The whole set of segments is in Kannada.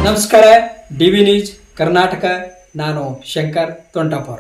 ನಮಸ್ಕಾರ. DV news Karnataka. ನಾನು ಶಂಕರ್ ತೊಂಟಾಪುರ.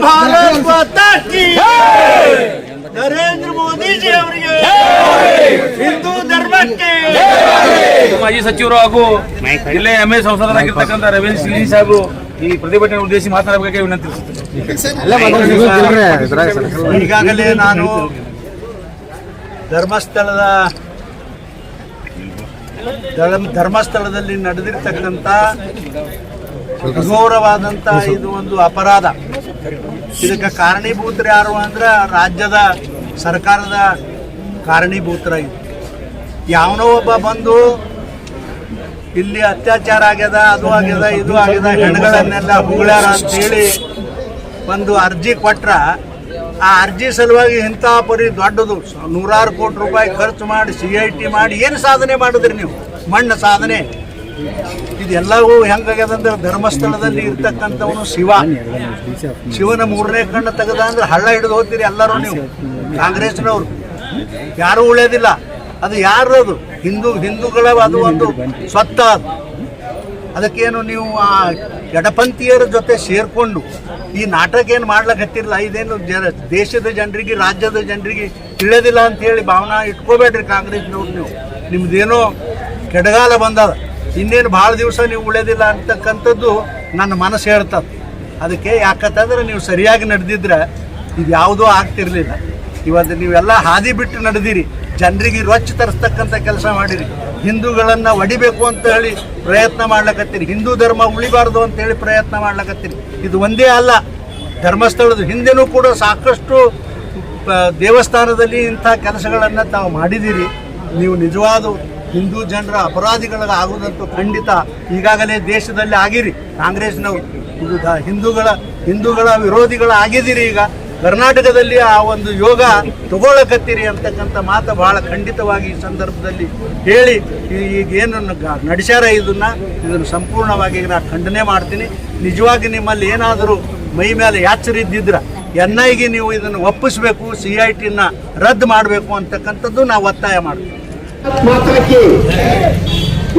भारत माता की नरेंद्र मोदी जी ಅವರಿಗೆ ಹಿಂದೂ ಧರ್ಮಕ್ಕೆ ಮಾಜಿ ಸಚಿವರು ಹಾಗೂ ಜಿಲ್ಲೆ ಎಂಎ ಸಂಸದರಾಗಿರ್ತಕ್ಕಂಥ ರವೀಂದ್ರ ಸಿಂಗ್ ಸಾಹೇಬರು ಈ ಪ್ರತಿಭಟನೆ ಉದ್ದೇಶಿಸಿ ಮಾತನಾಡಬೇಕಾಗಿ ವಿನಂತಿಸುತ್ತೇನೆ. ಈಗಾಗಲೇ ನಾನು ಧರ್ಮಸ್ಥಳದಲ್ಲಿ ನಡೆದಿರ್ತಕ್ಕಂಥ ಘೋರವಾದಂಥ ಇದು ಒಂದು ಅಪರಾಧ. ಇದಕ್ಕೆ ಕಾರಣೀಭೂತರು ಯಾರು ಅಂದ್ರೆ ರಾಜ್ಯದ ಸರ್ಕಾರದ ಕಾರಣೀಭೂತರಾಗಿದೆ. ಯಾವನೋ ಒಬ್ಬ ಬಂದು ಇಲ್ಲಿ ಅತ್ಯಾಚಾರ ಆಗ್ಯದ, ಅದು ಆಗ್ಯದ, ಇದು ಆಗ್ಯದ, ಹೆಣ್ಗಳನ್ನೆಲ್ಲ ಹುಗ್ಳ್ಯಾರ ಅಂತೇಳಿ ಒಂದು ಅರ್ಜಿ ಕೊಟ್ರ ಆ ಅರ್ಜಿ ಸಲುವಾಗಿ ಇಂಥ ಪರಿ ದೊಡ್ಡದು ನೂರಾರು ಕೋಟಿ ರೂಪಾಯಿ ಖರ್ಚು ಮಾಡಿ CIT ಮಾಡಿ ಏನು ಸಾಧನೆ ಮಾಡಿದ್ರಿ ನೀವು? ಮಣ್ಣು ಸಾಧನೆ. ಇದೆಲ್ಲವೂ ಹೆಂಗಾಗ್ಯದಂದ್ರೆ ಧರ್ಮಸ್ಥಳದಲ್ಲಿ ಇರ್ತಕ್ಕಂಥವನು ಶಿವನ ಮೂರನೇ ಕಣ್ಣು ತೆಗೆದ ಅಂದ್ರೆ ಹಳ್ಳ ಹಿಡಿದು ಹೋಗ್ತೀರಿ ಎಲ್ಲರೂ ನೀವು. ಕಾಂಗ್ರೆಸ್ನವ್ರು ಯಾರೂ ಉಳಿಯೋದಿಲ್ಲ. ಅದು ಯಾರದು? ಹಿಂದೂಗಳ ಅದು ಒಂದು ಸ್ವತ್ತ. ಅದಕ್ಕೇನು ನೀವು ಆ ಎಡಪಂಥೀಯರ ಜೊತೆ ಸೇರ್ಕೊಂಡು ಈ ನಾಟಕ ಏನು ಮಾಡ್ಲಕತ್ತಿರಲ್ಲ. ಇದೇನು ದೇಶದ ಜನರಿಗೆ, ರಾಜ್ಯದ ಜನರಿಗೆ ತಿಳಿಯೋದಿಲ್ಲ ಅಂತ ಹೇಳಿ ಭಾವನಾ ಇಟ್ಕೋಬೇಡ್ರಿ ಕಾಂಗ್ರೆಸ್ನವ್ರು. ನೀವು ನಿಮ್ದೇನೋ ಕೆಡಗಾಲ ಬಂದದ, ಇನ್ನೇನು ಭಾಳ ದಿವಸ ನೀವು ಉಳಿಯೋದಿಲ್ಲ ಅಂತಕ್ಕಂಥದ್ದು ನನ್ನ ಮನಸ್ಸು ಹೇಳ್ತದೆ. ಅದಕ್ಕೆ ಯಾಕಂತಂದ್ರೆ ನೀವು ಸರಿಯಾಗಿ ನಡೆದಿದ್ರೆ ಇದು ಯಾವುದೂ ಆಗ್ತಿರ್ಲಿಲ್ಲ. ಇವತ್ತು ನೀವೆಲ್ಲ ಹಾದಿ ಬಿಟ್ಟು ನಡೆದಿರಿ, ಜನರಿಗೆ ರೊಚ್ಚ ತರಿಸ್ತಕ್ಕಂಥ ಕೆಲಸ ಮಾಡಿರಿ, ಹಿಂದೂಗಳನ್ನು ಒಡಿಬೇಕು ಅಂತ ಹೇಳಿ ಪ್ರಯತ್ನ ಮಾಡ್ಲಕತ್ತೀರಿ, ಹಿಂದೂ ಧರ್ಮ ಉಳಿಬಾರ್ದು ಅಂತ ಹೇಳಿ ಪ್ರಯತ್ನ ಮಾಡ್ಲಕತ್ತೀರಿ. ಇದು ಒಂದೇ ಅಲ್ಲ, ಧರ್ಮಸ್ಥಳದ ಹಿಂದೆನೂ ಕೂಡ ಸಾಕಷ್ಟು ದೇವಸ್ಥಾನದಲ್ಲಿ ಇಂಥ ಕೆಲಸಗಳನ್ನು ತಾವು ಮಾಡಿದ್ದೀರಿ. ನೀವು ನಿಜವಾದ ಹಿಂದೂ ಜನರ ಅಪರಾಧಿಗಳಾಗುವುದಂತೂ ಖಂಡಿತ ಈಗಾಗಲೇ ದೇಶದಲ್ಲಿ ಆಗಿರಿ. ಕಾಂಗ್ರೆಸ್ನವರು ಇದು ಹಿಂದೂಗಳ ವಿರೋಧಿಗಳಾಗಿದ್ದೀರಿ. ಈಗ ಕರ್ನಾಟಕದಲ್ಲಿ ಆ ಒಂದು ಯೋಗ ತಗೊಳ್ಳಕತ್ತೀರಿ ಅಂತಕ್ಕಂಥ ಮಾತು ಬಹಳ ಖಂಡಿತವಾಗಿ ಈ ಸಂದರ್ಭದಲ್ಲಿ ಹೇಳಿ, ಈಗೇನು ನಡೆಸ್ಯಾರ ಇದನ್ನು ಸಂಪೂರ್ಣವಾಗಿ ನಾನು ಖಂಡನೆ ಮಾಡ್ತೀನಿ. ನಿಜವಾಗಿ ನಿಮ್ಮಲ್ಲಿ ಏನಾದರೂ ಮೈ ಮೇಲೆ ಯಾಚರಿದ್ದಿದ್ರೆ NIಗೆ ನೀವು ಇದನ್ನು ಒಪ್ಪಿಸಬೇಕು, CITನ ರದ್ದು ಮಾಡಬೇಕು ಅಂತಕ್ಕಂಥದ್ದು ನಾವು ಒತ್ತಾಯ ಮಾಡ್ತೀವಿ. ಮಾತ್ರಕ್ಕೆ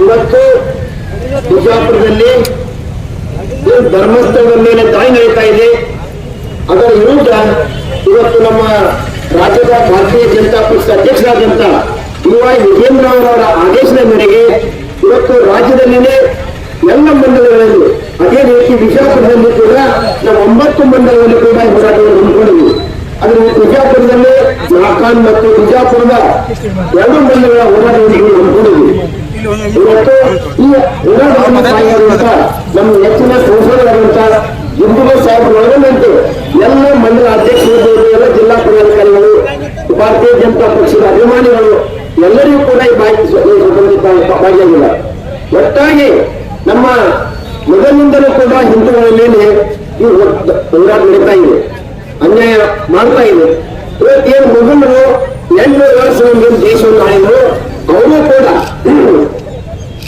ಇವತ್ತು ಬಿಜಾಪುರದಲ್ಲಿ ಧರ್ಮಸ್ಥಳದ ಮೇಲೆ ದಾಳಿ ನಡೀತಾ ಇದೆ. ಅದರ ವಿರುದ್ಧ ಇವತ್ತು ನಮ್ಮ ರಾಜ್ಯದ ಭಾರತೀಯ ಜನತಾ ಪಕ್ಷದ ಅಧ್ಯಕ್ಷರಾದಂಥ DY ವಿಜೇಂದ್ರ ಅವರ ಆದೇಶದ ಮೇರೆಗೆ ಇವತ್ತು ರಾಜ್ಯದಲ್ಲಿನೇ ಎಲ್ಲ ಮಂಡಲಗಳಲ್ಲಿ, ಅದೇ ರೀತಿ ಬಿಜಾಪುರದಲ್ಲಿ ಕೂಡ ನಾವು 9 ಮಂಡಲಗಳಲ್ಲಿ ಕೂಡ ಹೋರಾಟವನ್ನು ಹಮ್ಮಿಕೊಂಡಿದ್ದೀವಿ. ಆದರೆ ಬಿಜಾಪುರದಲ್ಲಿ ನಾಕಾನ್ ಮತ್ತು ಬಿಜಾಪುರದ 2 ಮಂಡಲಗಳ ಹೋರಾಟವನ್ನು ಹಮ್ಮಿಕೊಂಡಿದ್ದೀವಿ. ಇವತ್ತು ಈ ಹೋರಾಟವನ್ನು ಸಾಗಿರುವಂತ ನಮ್ಮ ಹೆಚ್ಚಿನ ಸಂಸದರಾದಂಥ ಜಿಂಬುಗ ಸಾಹೇಬ್ ಒಳಗೊಂಡಂತೆ ಎಲ್ಲ ಮಂಡಲ ಅಧ್ಯಕ್ಷರು, ಎಲ್ಲ ಜಿಲ್ಲಾ ಪದಾಧಿಕಾರಿಗಳು, ಭಾರತೀಯ ಜನತಾ ಪಕ್ಷದ ಅಭಿಮಾನಿಗಳು ಎಲ್ಲರಿಗೂ ಕೂಡ ಈ ಭಾಗಿಯಾಗಿಲ್ಲ. ಒಟ್ಟಾಗಿ ನಮ್ಮ ಮೊದಲಿನಿಂದಲೂ ಕೂಡ ಹಿಂದೂಗಳ ಮೇಲೆ ಈ ಹೋರಾಟ ನಡೀತಾ ಇದೆ, ಅನ್ಯಾಯ ಮಾಡ್ತಾ ಇದೆ. ಇವತ್ತೇನು ಮೊದಲು 800 ವರ್ಷ ದೇಶವನ್ನು ಆಳಿದ್ರು, ಅವರು ಕೂಡ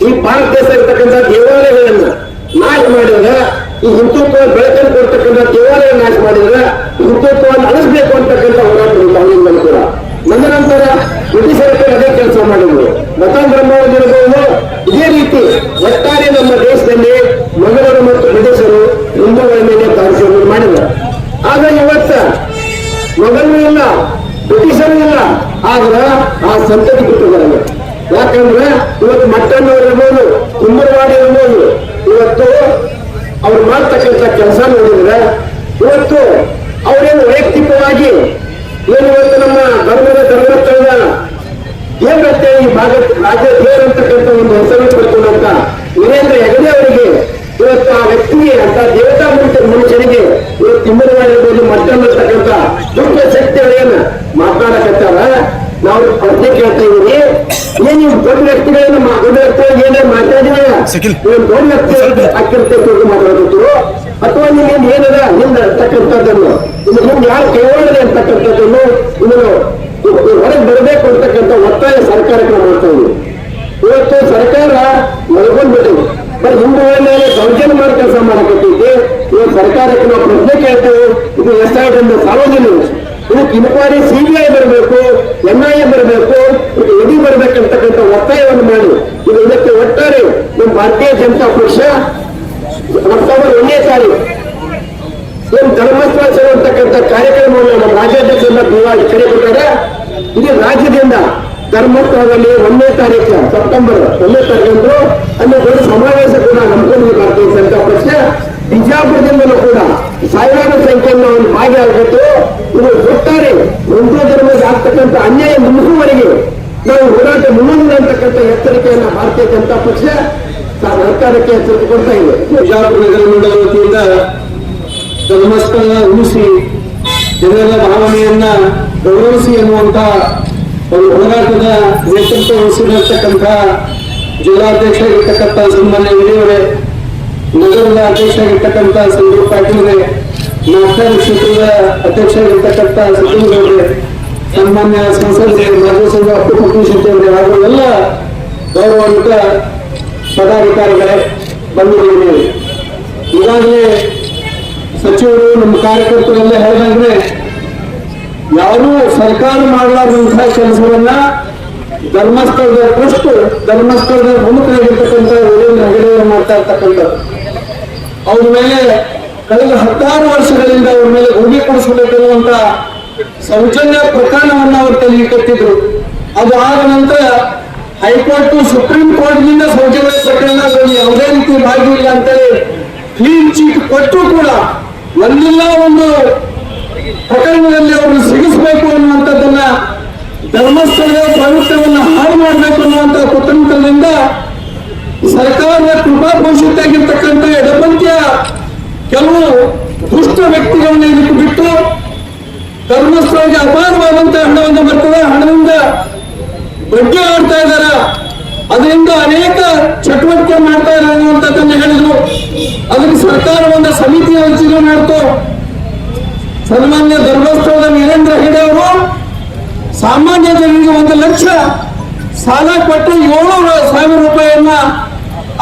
ಈ ಭಾರತ ದೇಶ ಇರ್ತಕ್ಕಂಥ ದೇವಾಲಯಗಳನ್ನ ನಾಶ ಮಾಡಿದ್ರೆ, ಈ ಹಿಂದುತ್ವ ಬೆಳಕನ್ನು ಕೊಡ್ತಕ್ಕಂಥ ದೇವಾಲಯ ನಾಶ ಮಾಡಿದ್ರೆ ಹಿಂದುತ್ವವನ್ನು ಅಳಿಸ್ಬೇಕು ಅಂತಕ್ಕಂಥ ಹೋರಾಟ ಅವರಿಂದ ಕೂಡ. ನಂತರ ಬ್ರಿಟಿಷರು ಅದೇ ಕೆಲಸ ಮಾಡಿದ್ರು. ಮತಾಂಧರ್ಮವಾಗಿರಬಹುದು. ಇದೇ ರೀತಿ ಒಟ್ಟಾರೆ ನಮ್ಮ ದೇಶದಲ್ಲಿ ಮೊಘಲರು ಮತ್ತು ಬ್ರಿಟಿಷರು ಹಿಂದೂಗಳ ಮೇಲೆ ದಾಳಿಯನ್ನು ಮಾಡಿದ್ರು. ಆಗ ಇವತ್ತ ಮೊಘಲರು ಇಲ್ಲ, ಬ್ರಿಟಿಷರು ಇಲ್ಲ, ಆದ್ರೆ ಆ ಸಂತತಿ ಬಿಟ್ಟಿದ್ದಾರೆ. ಯಾಕಂದ್ರೆ ಇವತ್ತು ಮಟ್ಟಣ್ಣವ್ರು ಇರ್ಬೋದು, ಕುಂಬರವಾಡಿ ಇರ್ಬೋದು, ಇವತ್ತು ಅವ್ರು ಮಾಡ್ತಕ್ಕಂಥ ಕೆಲಸ ನೋಡಿದ್ರೆ ಇವತ್ತು ಅವರೇನು ವೈಯಕ್ತಿಕವಾಗಿ ಏನು ಇವತ್ತು ನಮ್ಮ ಧರ್ಮಸ್ಥಳದ ದೇವರತ್ತೆ ಈ ಭಾಗ ರಾಜ್ಯ ದೇವರಂತಕ್ಕಂಥ ಒಂದು ಹೆಸರು ಪಡ್ಕೊಂಡಂತ ವೀರೇಂದ್ರ ಹೆಗಡೆ ಅವರಿಗೆ ಇವತ್ತು ಆ ವ್ಯಕ್ತಿಗೆ ಅಂತ ದೇವತಾ ಮನುಷ್ಯನಿಗೆ ಇವತ್ತು ತಿಮ್ಮರವಾಡಿರ್ಬೋದು, ಮಟ್ಟನ್ನತಕ್ಕಂಥ ದುಷ್ಟ ಶಕ್ತಿಗಳೇನು ಮಾತನಾಡಕತ್ತಾರ. ನಾವು ಪ್ರಶ್ನೆ ಕೇಳ್ತಾ ಇದೀವಿ, ಏನ್ ದೊಡ್ಡ ವ್ಯಕ್ತಿಗಳೇನು ದೊಡ್ಡ ವ್ಯಕ್ತಿಗಳಿಗೆ ಏನೇ ಮಾತಾಡಿದ್ರೆ ದೊಡ್ಡ ವ್ಯಕ್ತಿ ಅಕ್ಕಿಂತ ಮಾತಾಡೋದು ಅಥವಾ ನಿಮ್ಗೆ ಏನದ ಹಿಂದೆ ಅಂತಕ್ಕಂಥದ್ದನ್ನು ಇನ್ನು ಮುಂದೆ ಯಾರು ಕೈಗೊಳ್ಳದೆ ಅಂತಕ್ಕಂಥದ್ದನ್ನು ಇದನ್ನು ಹೊರಗೆ ಬರಬೇಕು ಅಂತಕ್ಕಂಥ ಒತ್ತಾಯ ಸರ್ಕಾರಕ್ಕೆ ನಾವು ಮಾಡ್ತಾ ಇದ್ದೀವಿ. ಇವತ್ತು ಸರ್ಕಾರ ಮಲ್ಕೊಂಡ್ಬಿಟ್ಟಿದೆ, ಬಟ್ ಹಿಂದೂಗಳ ಮೇಲೆ ದೌರ್ಜನ್ಯ ಮಾಡಿ ಕೆಲಸ ಮಾಡಕತ್ತೈತಿ. ಇವತ್ತು ಸರ್ಕಾರಕ್ಕೆ ನಾವು ಪ್ರಶ್ನೆ ಕೇಳ್ತೇವೆ, ಇದು ಎಷ್ಟಾಗಿದೆ ಸಾರ್ವಜನಿಕ, ಇದಕ್ಕೆ ಇನ್ಕ್ವೈರಿ CBI ಬರಬೇಕು, NIA ಬರಬೇಕು, ಇದು ಎಡಿ ಬರಬೇಕಂತಕ್ಕಂಥ ಒತ್ತಾಯವನ್ನು ಮಾಡಿ ಇದಕ್ಕೆ ಒಟ್ಟಾರೆ ನಮ್ಮ ಭಾರತೀಯ ಜನತಾ ಪಕ್ಷ ಅಕ್ಟೋಬರ್ 1ನೇ ತಾರೀಕು ಏನು ಧರ್ಮಸ್ಥಳ ಸೇರುವಂತಕ್ಕಂಥ ಕಾರ್ಯಕ್ರಮವನ್ನು ನಮ್ಮ ರಾಜ್ಯಾಧ್ಯಕ್ಷರಿಂದ ಕರೆ ಕೊಟ್ಟಾರೆ. ಇದು ರಾಜ್ಯದಿಂದ ಧರ್ಮಸ್ಥಳದಲ್ಲಿ 1ನೇ ತಾರೀಕು ಸೆಪ್ಟೆಂಬರ್ 1ನೇ ತಾರೀಕು ಅಲ್ಲಿ ದೊಡ್ಡ ಸಮಾವೇಶ ಕೂಡ ಹಮ್ಮಿಕೊಂಡಿದೆ ಭಾರತೀಯ ಜನತಾ ಪಕ್ಷ. ಬಿಜಾಪುರದಿಂದಲೂ ಕೂಡ ಸಾವಿರಾರು ಸಂಖ್ಯೆಯನ್ನು ಒಂದು ಭಾಗಿಯಾಗಬೇಕು. ಇದು ಒಟ್ಟಾರೆ ಹಿಂದೂ ಧರ್ಮಕ್ಕೆ ಆಗ್ತಕ್ಕಂಥ ಅನ್ಯಾಯ ಮುಗಿಸುವವರೆಗೆ ನಾವು ಹೋರಾಟ ಮುಂದಿನ ಅಂತಕ್ಕಂಥ ಎಚ್ಚರಿಕೆಯನ್ನು ಭಾರತೀಯ ಜನತಾ ಪಕ್ಷ ಸರ್ಕಾರಕ್ಕೆ ಎಚ್ಚರಿಕೆ ಕೊಡ್ತಾ ಇದೆ. ಬಿಜಾಪುರ ನಗರ ಮಂಡಲ ವತಿಯಿಂದ ಧರ್ಮಸ್ಥಳ ಉಳಿಸಿ ಜನರ ಭಾವನೆಯನ್ನ ಗೌರವಿಸಿ ಎನ್ನುವಂತ ಒಂದು ಹೋರಾಟದ ನೇತೃತ್ವ ವಹಿಸಿರತಕ್ಕಂಥ ಜಿಲ್ಲಾಧ್ಯಕ್ಷ ಆಗಿರ್ತಕ್ಕಂಥ ಸನ್ಮಾನ್ಯ ವಿಡಿಯವರೇ, ನಗರದ ಅಧ್ಯಕ್ಷ ಆಗಿರ್ತಕ್ಕಂಥ ಸಂದೀಪ್ ಪಾಟೀಲ್ರೆ, ನಾಟಕ ಕ್ಷೇತ್ರದ ಅಧ್ಯಕ್ಷ ಆಗಿರ್ತಕ್ಕಂಥ ಸಚಿವರವರೇ, ಸನ್ಮಾನ್ಯ ಸಂಸದರೇ, ಮಾಜಿ ಸಂಘ ಅಪ್ಪು ಶೆಟ್ಟಿಯವರೇ ಹಾಗೂ ಎಲ್ಲ ಗೌರವಾನ್ವಿತ ಪದಾಧಿಕಾರಿಗಳೇ, ಬಂಧುಗಳೇ, ಈಗಾಗಲೇ ಸಚಿವರು ನಮ್ಮ ಕಾರ್ಯಕರ್ತರೆಲ್ಲ ಹೇಳಿದ್ರೆ ಯಾರೂ ಸರ್ಕಾರ ಮಾಡಲಾರ್ದಂತಹ ಕೆಲಸವನ್ನ ಧರ್ಮಸ್ಥಳದ ಟ್ರಸ್ಟ್, ಧರ್ಮಸ್ಥಳದ ಪ್ರಮುಖರಾಗಿರ್ತಕ್ಕಂಥ ವೀರೇಂದ್ರ ಹೆಗಡೆಯವರು ಮಾಡ್ತಾ ಇರ್ತಕ್ಕಂಥದ್ದು. ಅವ್ರ ಮೇಲೆ ಕಳೆದ 16 ವರ್ಷಗಳಿಂದ ಅವ್ರ ಮೇಲೆ ಗುಡಿ ಕೊಡಿಸಬೇಕೆನ್ನುವಂತ ಸೌಜನ್ಯ ಪ್ರಕರಣವನ್ನ ಅವರು ತಲೆಗೆ ಕಟ್ಟಿದ್ರು. ಅದು ಆದ ನಂತರ ಹೈಕೋರ್ಟ್, ಸುಪ್ರೀಂ ಕೋರ್ಟ್ನಿಂದ ಸೌಜನ್ಯ ಪ್ರಕರಣದಲ್ಲಿ ಯಾವುದೇ ರೀತಿ ಭಾಗಿಯಿಲ್ಲ ಅಂತೇಳಿ ಕ್ಲೀನ್ ಚೀಟ್ ಕೊಟ್ಟರು ಕೂಡ ಒಂದಿಲ್ಲ ಒಂದು ಪ್ರಕರಣದಲ್ಲಿ ಅವರನ್ನು ಸಿಗಿಸಬೇಕು ಅನ್ನುವಂಥದ್ದನ್ನ, ಧರ್ಮಸ್ಥಳದ ಪವಿತ್ರವನ್ನ ಹಾಳು ಮಾಡಬೇಕು ಅನ್ನುವಂಥ ಕುತಂತ್ರದಿಂದ ಸರ್ಕಾರದ ಕೃಪಾಘೋಷಿತಾಗಿರ್ತಕ್ಕಂಥ ಎಡಪಂಥೀಯ ಕೆಲವು ದುಷ್ಟ ವ್ಯಕ್ತಿಗಳನ್ನ ಇದಕ್ಕೆ ಬಿಟ್ಟು ಧರ್ಮಸ್ಥಳಕ್ಕೆ ಅಪಾರವಾದಂತಹ ಹಣವನ್ನು ಬರ್ತದೆ, ಹಣದಿಂದ ಬಡ್ಡಿ ಆಡ್ತಾ ಇದ್ದಾರ, ಅದರಿಂದ ಅನೇಕ ಚಟುವಟಿಕೆ ಮಾಡ್ತಾ ಇದ್ದಾರೆ ಅನ್ನುವಂಥದ್ದನ್ನು ಹೇಳಿದ್ರು. ಅದಕ್ಕೆ ಸರ್ಕಾರ ಒಂದು ಸಮಿತಿಯ ರಚನೆ ಮಾಡ್ತು. ಸನ್ಮಾನ್ಯ ಧರ್ಮಸ್ಥಳದ ವೀರೇಂದ್ರ ಹೆಗಡೆ ಅವರು ಸಾಮಾನ್ಯ ಜನರಿಗೆ 1 ಲಕ್ಷ ಸಾಲ ಕೊಟ್ಟು 700,000 ರೂಪಾಯಿಯನ್ನ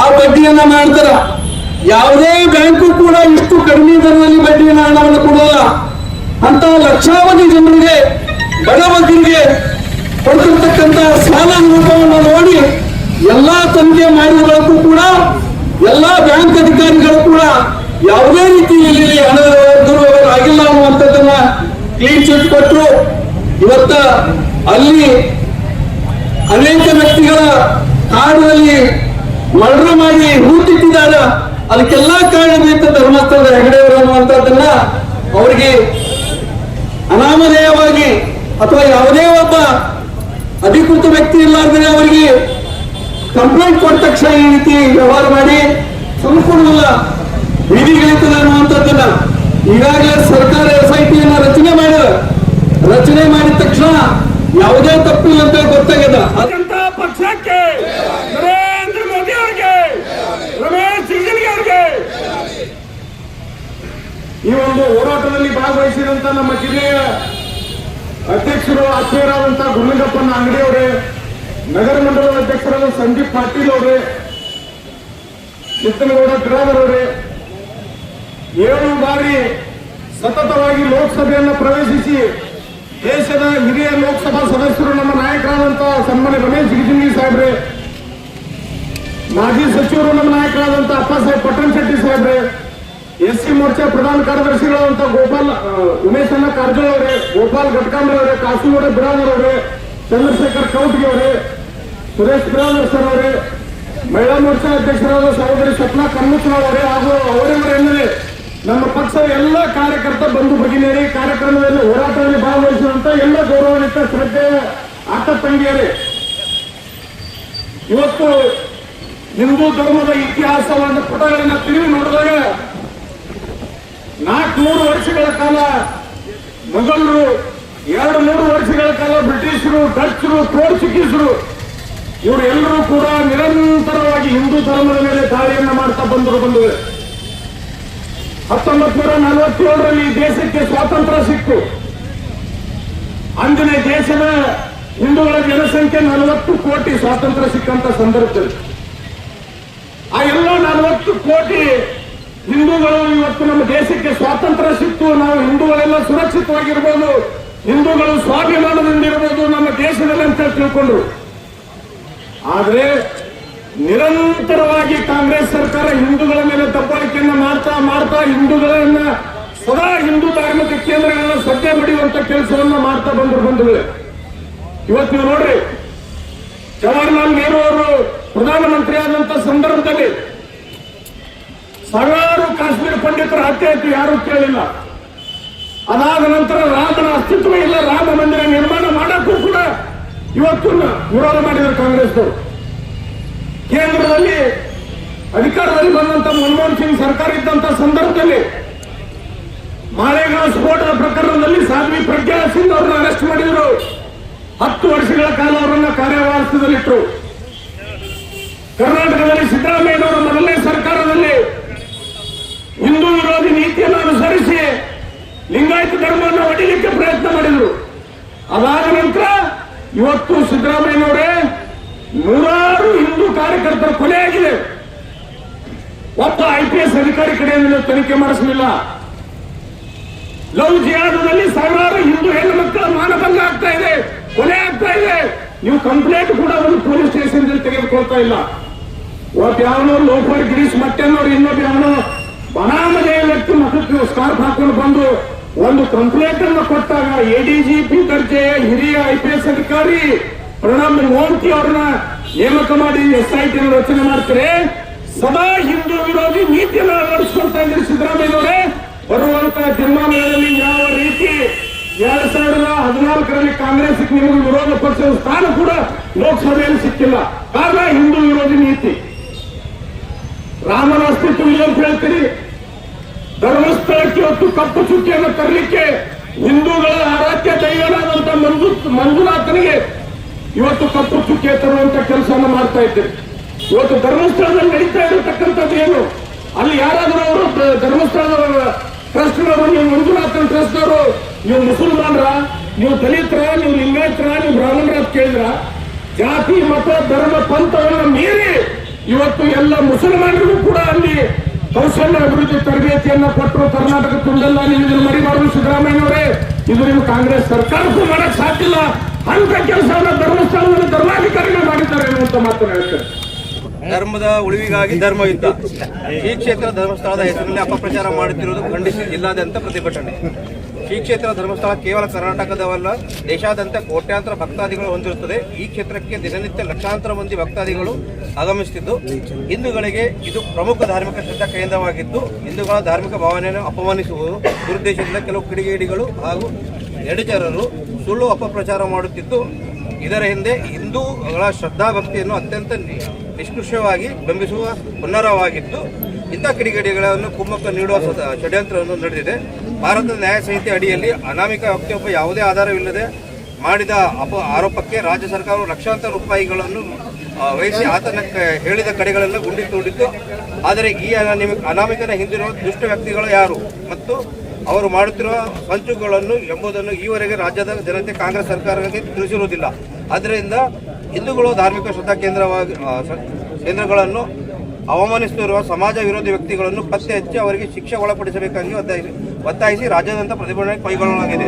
ಆ ಬಡ್ಡಿಯನ್ನ ಮಾಡ್ತಾರ. ಯಾವುದೇ ಬ್ಯಾಂಕು ಕೂಡ ಇಷ್ಟು ಕಡಿಮೆ ದರದಲ್ಲಿ ಬಡ್ಡಿಯ ಹಣವನ್ನು ಕೊಡೋಲ್ಲ. ಅಂತ ಲಕ್ಷಾವಧಿ ಜನರಿಗೆ, ಬಡವರಿಗೆ ಕೊಡ್ತಿರ್ತಕ್ಕಂಥ ಸಾಲ ರೂಪವನ್ನು ನೋಡಿ ಎಲ್ಲಾ ತನಿಖೆ ಮಾಡಿದವರಿಗೂ ಕೂಡ, ಎಲ್ಲಾ ಬ್ಯಾಂಕ್ ಅಧಿಕಾರಿಗಳು ಕೂಡ ಯಾವುದೇ ರೀತಿಯಲ್ಲಿ ಹಣದ ದುರ್ವ್ಯವಹಾರ ಆಗಿಲ್ಲ ಅನ್ನುವಂಥದ್ದನ್ನ ಕ್ಲೀನ್ ಚಿಟ್ ಕೊಟ್ಟರು. ಇವತ್ತ ಅಲ್ಲಿ ಅನೇಕ ವ್ಯಕ್ತಿಗಳ ಕಾಡಿನಲ್ಲಿ ಮರ್ಡರ್ ಮಾಡಿ ಹೂತಿಟ್ಟಿದ್ದಾರೆ. ಅದಕ್ಕೆಲ್ಲ ಕಾರಣದಿಂದ ಧರ್ಮಸ್ಥಳದ ಹೆಗಡೆಯವರು ಅನ್ನುವಂಥದ್ದನ್ನ ಅವರಿಗೆ ಅನಾಮಧೇಯವಾಗಿ ಅಥವಾ ಯಾವುದೇ ಒಬ್ಬ ಅಧಿಕೃತ ವ್ಯಕ್ತಿ ಇಲ್ಲಾರ್ದರೆ ಅವರಿಗೆ ಕಂಪ್ಲೇಂಟ್ ಕೊಟ್ಟ ತಕ್ಷಣ ಈ ರೀತಿ ವ್ಯವಹಾರ ಮಾಡಿ ಸಂಪೂರ್ಣ ಬೀದಿಗಿಳಿತದೆ ಅನ್ನುವಂಥದ್ದನ್ನ ಈಗಾಗಲೇ ಸರ್ಕಾರ SIT ರಚನೆ ಮಾಡಿದ ತಕ್ಷಣ ಯಾವುದೇ ತಪ್ಪಿಲ್ಲ ಅಂತ ಗೊತ್ತಾಗಿದೆ. ಜನತಾ ಪಕ್ಷಕ್ಕೆ, ನರೇಂದ್ರ ಮೋದಿ ಅವರಿಗೆ, ರಮೇಶ್ ಜಿಗಜಿಣಗಿ ಅವರಿಗೆ, ಈ ಒಂದು ಹೋರಾಟದಲ್ಲಿ ಭಾಗವಹಿಸಿದಂತ ನಮ್ಮ ಜಿಲ್ಲೆಯ ಅಧ್ಯಕ್ಷರು ಆತ್ಮೀಯರಾದಂತಹ ಗುರುಲಿಂಗಪ್ಪನ ಅಂಗಡಿಯವರೇ, ನಗರ ಮಂಡಲದ ಅಧ್ಯಕ್ಷರಾದ ಸಂದೀಪ್ ಪಾಟೀಲ್ ಅವರೇ, ಸಿದ್ದನಗೌಡ ಬಿರಾದರ್ ಅವರೇ, 7 ಬಾರಿ ಸತತವಾಗಿ ಲೋಕಸಭೆಯನ್ನು ಪ್ರವೇಶಿಸಿ ದೇಶದ ಹಿರಿಯ ಲೋಕಸಭಾ ಸದಸ್ಯರು, ನಮ್ಮ ನಾಯಕರಾದಂತಹ ಸನ್ಮಾನ್ಯ ರಮೇಶ್ ಜಿಗಜಿಣಗಿ ಸಾಹೇಬ್ರೆ, ಮಾಜಿ ಸಚಿವರು ನಮ್ಮ ನಾಯಕರಾದಂತಹ ಅಪ್ಪಾಸಾಹೇಬ್ ಪಟ್ಟಣ ಶೆಟ್ಟಿ ಸಾಹೇಬ್ರೆ, SC ಮೋರ್ಚಾ ಪ್ರಧಾನ ಕಾರ್ಯದರ್ಶಿಗಳಾದಂತಹ ಉಮೇಶ್ ಅಣ್ಣ ಕಾರಜೋಳ ಅವರೇ, ಗೋಪಾಲ್ ಗಟ್ಕಾಂಬ್ರೆ ಅವರೇ, ಕಾಸೂಗೌಡ ಬಿರಾದರ್ ಅವರೇ, ಚಂದ್ರಶೇಖರ್ ಕೌಟ್ಗಿ ಅವರೇ, ಸುರೇಶ್ ಬಿರಾದರ್ ಸರ್ ಅವರೇ, ಮಹಿಳಾ ಮೋರ್ಚಾ ಅಧ್ಯಕ್ಷರಾದ ಸಹೋದರಿ ಸ್ವಪ್ನ ಕರ್ಮುಚ್ಚನವರ್ ಅವರೇ ಹಾಗೂ ಅವರೆಲ್ಲರೇ ನಮ್ಮ ಪಕ್ಷದ ಎಲ್ಲ ಕಾರ್ಯಕರ್ತ ಬಂಧು ಭಗಿನಿಯರೇ, ಕಾರ್ಯಕ್ರಮದಲ್ಲಿ ಹೋರಾಟದಲ್ಲಿ ಭಾಗವಹಿಸಿದಂತ ಎಲ್ಲ ಗೌರವಾನ್ವಿತ ಶ್ರದ್ಧೆಯ ಆತ ತಂಗಿಯರೇ, ಇವತ್ತು ಹಿಂದೂ ಧರ್ಮದ ಇತಿಹಾಸವಾದ ಪುಟಗಳನ್ನು ತಿರುಗಿ ನೋಡಿದಾಗ 400 ವರ್ಷಗಳ ಕಾಲ ಮೊಘಲರು, 200 ವರ್ಷಗಳ ಕಾಲ ಬ್ರಿಟಿಷರು, ಡಚ್ರು, ಪೋರ್ಚುಗೀಸರು ಇವರೆಲ್ಲರೂ ಕೂಡ ನಿರಂತರವಾಗಿ ಹಿಂದೂ ಧರ್ಮದ ಮೇಲೆ ದಾಳಿಯನ್ನ ಮಾಡ್ತಾ ಬಂದಿವೆ. 1947ರಲ್ಲಿ ದೇಶಕ್ಕೆ ಸ್ವಾತಂತ್ರ್ಯ ಸಿಕ್ತು. ಅಂದಿನ ದೇಶದ ಹಿಂದೂಗಳ ಜನಸಂಖ್ಯೆ 40 ಕೋಟಿ ಸ್ವಾತಂತ್ರ್ಯ ಸಿಕ್ಕಂತ ಸಂದರ್ಭದಲ್ಲಿ ಆ ಎಲ್ಲ 40 ಕೋಟಿ ಹಿಂದೂಗಳು ಇವತ್ತು ನಮ್ಮ ದೇಶಕ್ಕೆ ಸ್ವಾತಂತ್ರ್ಯ ಸಿಕ್ತು, ನಾವು ಹಿಂದೂಗಳೆಲ್ಲ ಸುರಕ್ಷಿತವಾಗಿರ್ಬೋದು, ಹಿಂದೂಗಳು ಸ್ವಾಭಿಮಾನದಿಂದ ಇರಬಹುದು ನಮ್ಮ ದೇಶದಲ್ಲಿ ಅಂತ ತಿಳ್ಕೊಂಡ್ರು. ಆದ್ರೆ ನಿರಂತರವಾಗಿ ಕಾಂಗ್ರೆಸ್ ಸರ್ಕಾರ ಹಿಂದೂಗಳ ಮೇಲೆ ದಬ್ಬಾಳಿಕೆಯನ್ನ ಮಾಡ್ತಾ ಹಿಂದೂಗಳನ್ನ ಸದಾ ಹಿಂದೂ ಧಾರ್ಮಿಕ ಕೇಂದ್ರಗಳನ್ನ ಸದ್ಯ ಬಡಿಯುವಂತ ಕೆಲಸವನ್ನ ಮಾಡ್ತಾ ಬಂಧುಗಳೇ. ಇವತ್ತು ನೀವು ನೋಡ್ರಿ, ಜವಾಹರ್ಲಾಲ್ ನೆಹರು ಅವರು ಪ್ರಧಾನಮಂತ್ರಿ ಆದಂತ ಸಂದರ್ಭದಲ್ಲಿ ಸಾವಿರಾರು ಕಾಶ್ಮೀರ ಪಂಡಿತರ ಹತ್ಯೆ ಆಯ್ತು, ಯಾರು ಕೇಳಿಲ್ಲ. ಅದಾದ ನಂತರ ರಾಮನ ಅಸ್ತಿತ್ವ ಇಲ್ಲ, ರಾಮ ಮಂದಿರ ನಿರ್ಮಾಣ ಮಾಡಕ್ಕೂ ಕೂಡ ಇವತ್ತು ವಿರೋಧ ಮಾಡಿದರು ಕಾಂಗ್ರೆಸ್ನವರು. ಕೇಂದ್ರದಲ್ಲಿ ಅಧಿಕಾರದಲ್ಲಿ ಬಂದಂತ ಮನಮೋಹನ್ ಸಿಂಗ್ ಸರ್ಕಾರ ಇದ್ದಂತ ಸಂದರ್ಭದಲ್ಲಿ ಮಾಳೇಗಾಂವ್ ಸ್ಫೋಟದ ಪ್ರಕರಣದಲ್ಲಿ ಸಾಧ್ವಿ ಪ್ರಜ್ಞಾ ಸಿಂಗ್ ಅವರನ್ನ ಅರೆಸ್ಟ್ ಮಾಡಿದ್ರು. 10 ವರ್ಷಗಳ ಕಾಲ ಅವರನ್ನ ಕಾರ್ಯವಾಸದಲ್ಲಿಟ್ಟರು. ಕರ್ನಾಟಕದಲ್ಲಿ ಸಿದ್ದರಾಮಯ್ಯನವರ ಮೊದಲನೇ ಸರ್ಕಾರದಲ್ಲಿ ಹಿಂದೂ ವಿರೋಧಿ ನೀತಿಯನ್ನು ಅನುಸರಿಸಿ ಲಿಂಗಾಯತ ಧರ್ಮವನ್ನು ಹೊಡಿಲಿಕ್ಕೆ ಪ್ರಯತ್ನ ಮಾಡಿದರು. ಅದಾದ ನಂತರ ಇವತ್ತು ಸಿದ್ದರಾಮಯ್ಯನವರೇ ನೂರಾರು ಹಿಂದೂ ಕಾರ್ಯಕರ್ತರ ಕೊಲೆಯಾಗಿದೆ. ಒಬ್ಬ IPS ಅಧಿಕಾರಿ ಕಡೆಯಿಂದ ತನಿಖೆ ಮಾಡಿಸಲಿಲ್ಲ. ಲವ್ ಜಿಹಾದದಲ್ಲಿ ಸಾವಿರಾರು ಹಿಂದೂ ಹೆಣ್ಣು ಮಕ್ಕಳ ಮಾನಭಂಗ ಆಗ್ತಾ ಇದೆ, ಕೊಲೆ ಆಗ್ತಾ ಇದೆ. ನೀವು ಕಂಪ್ಲೇಂಟ್ ಕೂಡ ಒಂದು ಪೊಲೀಸ್ ಸ್ಟೇಷನ್ ತೆಗೆದುಕೊಳ್ತಾ ಇಲ್ಲ. ಒಬ್ಬ ಯಾವನೋ ಲೋಫರ್ ಗಿರೀಶ್ ಮಟ್ಟೆನ್ನೋರು ಇನ್ನೊಬ್ಬ ಯಾವನೋ ಬನಾಮದೇಯ ವ್ಯಕ್ತಿ ಮಕ್ಕಳು ಸ್ಕಾರ್ಫ್ ಹಾಕೊಂಡು ಬಂದು ಒಂದು ಕಂಪ್ಲೇಂಟ್ ಅನ್ನು ಕೊಟ್ಟಾಗ ADGP ದರ್ಜೆಯ ಹಿರಿಯ IPS ಅಧಿಕಾರಿ ಪ್ರಣಬ್ ಮೋಹಂತಿ ಅವರನ್ನ ನೇಮಕ ಮಾಡಿ SIT ರಚನೆ ಮಾಡ್ತಾರೆ. ಸದಾ ಹಿಂದೂ ವಿರೋಧಿ ನೀತಿಯನ್ನು ಅಳವಡಿಸಿಕೊಳ್ತಾ ಇದ್ದಾರೆ ಸಿದ್ದರಾಮಯ್ಯನವರೇ. ಬರುವಂತಹ ದಿನಮಾನಗಳಲ್ಲಿ ಯಾವ ರೀತಿ 2014ರಲ್ಲಿ ಕಾಂಗ್ರೆಸ್ ನಿಮಗೆ ವಿರೋಧ ಪಕ್ಷದ ಸ್ಥಾನ ಕೂಡ ಲೋಕಸಭೆಯಲ್ಲಿ ಸಿಕ್ಕಿಲ್ಲ. ಕಾರಣ ಹಿಂದೂ ವಿರೋಧಿ ನೀತಿ. ರಾಮನ ಅಸ್ತಿತ್ವ ಇಲ್ಲ ಅಂತ ಹೇಳ್ತೀರಿ. ಧರ್ಮಸ್ಥಳಕ್ಕೆ ಇವತ್ತು ಕಪ್ಪು ಚುಕ್ಕಿಯನ್ನು ತರಲಿಕ್ಕೆ ಹಿಂದೂಗಳ ಆರಾಧ್ಯ ದೈವನಾದಂತ ಮಂಜುನಾಥನಿಗೆ ಇವತ್ತು ಕಪ್ಪು ಚುಕ್ಕೆ ತರುವಂತ ಕೆಲಸವನ್ನು ಮಾಡ್ತಾ ಇದ್ದೀರಿ. ಇವತ್ತು ಧರ್ಮಸ್ಥಳದಲ್ಲಿ ನಡೀತಾ ಇರತಕ್ಕಂಥದ್ದು ಏನು? ಅಲ್ಲಿ ಯಾರಾದರೂ ಅವರು ಧರ್ಮಸ್ಥಳದ ಟ್ರಸ್ಟ್ನವರು, ನೀವು ಮಂಜುನಾಥನ್ ಟ್ರಸ್ಟ್ನವರು, ನೀವು ಮುಸಲ್ಮಾನರ, ನೀವು ದಲಿತರ, ನೀವು ಲಿಂಗಾಯತರ, ನೀವು ಬ್ರಾಹ್ಮಣರ ಅಂತ ಕೇಳಿದ್ರ? ಜಾತಿ ಮತ ಧರ್ಮ ಪಂಥವನ್ನು ಮೀರಿ ಇವತ್ತು ಎಲ್ಲ ಮುಸಲ್ಮಾನರಿಗೂ ಕೂಡ ಅಲ್ಲಿ ಕೌಶಲ್ಯ ಅಭಿವೃದ್ಧಿ ತರಬೇತಿಯನ್ನ ಕೊಟ್ಟರು. ಕರ್ನಾಟಕ ತುಂಡಲ್ಲ. ನೀವು ಇದನ್ನು ಮರಿ ಮಾಡುದು ಸಿದ್ದರಾಮಯ್ಯನವರೇ, ಇದು ನಿಮ್ಮ ಕಾಂಗ್ರೆಸ್ ಸರ್ಕಾರಕ್ಕೂ ಮಾಡಕ್ ಸಾಧ್ಯ ಇಲ್ಲ. ಅಂತ ಕೆಲಸವನ್ನು ಧರ್ಮಸ್ಥಳದಲ್ಲಿ ಧರ್ಮಾಧಿಕಾರಿಗಳು ಮಾಡಿದ್ದಾರೆ ಅನ್ನುವಂತ ಮಾತನ್ನು ಹೇಳ್ತಾರೆ. ಧರ್ಮದ ಉಳಿವಿಗಾಗಿ ಧರ್ಮಯುದ್ಧ. ಈ ಕ್ಷೇತ್ರ ಧರ್ಮಸ್ಥಳದ ಹೆಸರಿನಲ್ಲಿ ಅಪಪ್ರಚಾರ ಮಾಡುತ್ತಿರುವುದು ಖಂಡಿಸಿ ಜಿಲ್ಲಾದ್ಯಂತ ಪ್ರತಿಭಟನೆ. ಶ್ರೀ ಕ್ಷೇತ್ರ ಧರ್ಮಸ್ಥಳ ಕೇವಲ ಕರ್ನಾಟಕದವಲ್ಲ, ದೇಶಾದ್ಯಂತ ಕೋಟ್ಯಾಂತರ ಭಕ್ತಾದಿಗಳು ಹೊಂದಿರುತ್ತದೆ. ಈ ಕ್ಷೇತ್ರಕ್ಕೆ ದಿನನಿತ್ಯ ಲಕ್ಷಾಂತರ ಮಂದಿ ಭಕ್ತಾದಿಗಳು ಆಗಮಿಸುತ್ತಿದ್ದು, ಹಿಂದೂಗಳಿಗೆ ಇದು ಪ್ರಮುಖ ಧಾರ್ಮಿಕ ಶ್ರದ್ಧಾ ಕೇಂದ್ರವಾಗಿದ್ದು, ಹಿಂದೂಗಳ ಧಾರ್ಮಿಕ ಭಾವನೆಯನ್ನು ಅಪಮಾನಿಸುವುದು ದುರುದ್ದೇಶದಿಂದ ಕೆಲವು ಕಿಡಿಗೇಡಿಗಳು ಹಾಗೂ ಎಡಚರರು ಸುಳ್ಳು ಅಪಪ್ರಚಾರ ಮಾಡುತ್ತಿದ್ದು, ಇದರ ಹಿಂದೆ ಹಿಂದೂಗಳ ಶ್ರದ್ಧಾಭಕ್ತಿಯನ್ನು ಅತ್ಯಂತ ನಿಷ್ಕೃಷವಾಗಿ ಬಿಂಬಿಸುವ ಹುನ್ನರವಾಗಿದ್ದು, ಇಂಥ ಕಿಡಿಗೇಡಿಗಳನ್ನು ಕುಮ್ಮಕ್ಕು ನೀಡುವ ಷಡ್ಯಂತ್ರವನ್ನು ನಡೆದಿದೆ. ಭಾರತದ ನ್ಯಾಯ ಸಂಹಿತೆ ಅಡಿಯಲ್ಲಿ ಅನಾಮಿಕ ವ್ಯಕ್ತಿಯೊಬ್ಬ ಯಾವುದೇ ಆಧಾರವಿಲ್ಲದೆ ಮಾಡಿದ ಆರೋಪಕ್ಕೆ ರಾಜ್ಯ ಸರ್ಕಾರವು ಲಕ್ಷಾಂತರ ರೂಪಾಯಿಗಳನ್ನು ವಹಿಸಿ ಆತನ ಹೇಳಿದ ಕಡೆಗಳೆಲ್ಲ ಗುಂಡಿ ತೋಡಿದ್ದು. ಆದರೆ ಈ ಅನಾಮಿಕನ ಹಿಂದಿರುವ ದುಷ್ಟ ವ್ಯಕ್ತಿಗಳು ಯಾರು ಮತ್ತು ಅವರು ಮಾಡುತ್ತಿರುವ ಸಂಚುಗಳನ್ನು ಎಂಬುದನ್ನು ಈವರೆಗೆ ರಾಜ್ಯದ ಜನತೆ ಕಾಂಗ್ರೆಸ್ ಸರ್ಕಾರಕ್ಕೆ ತಿಳಿಸಿರುವುದಿಲ್ಲ. ಆದ್ದರಿಂದ ಹಿಂದೂಗಳು ಧಾರ್ಮಿಕ ಶ್ರದ್ಧಾ ಕೇಂದ್ರಗಳನ್ನು ಅವಮಾನಿಸುತ್ತಿರುವ ಸಮಾಜ ವಿರೋಧಿ ವ್ಯಕ್ತಿಗಳನ್ನು ಪತ್ತೆ ಹಚ್ಚಿ ಅವರಿಗೆ ಶಿಕ್ಷೆ ಒಳಪಡಿಸಬೇಕಾಗಿ ಒತ್ತಾಯಿಸಿ ರಾಜ್ಯಾದ್ಯಂತ ಪ್ರತಿಭಟನೆ ಕೈಗೊಳ್ಳಲಾಗಿದೆ.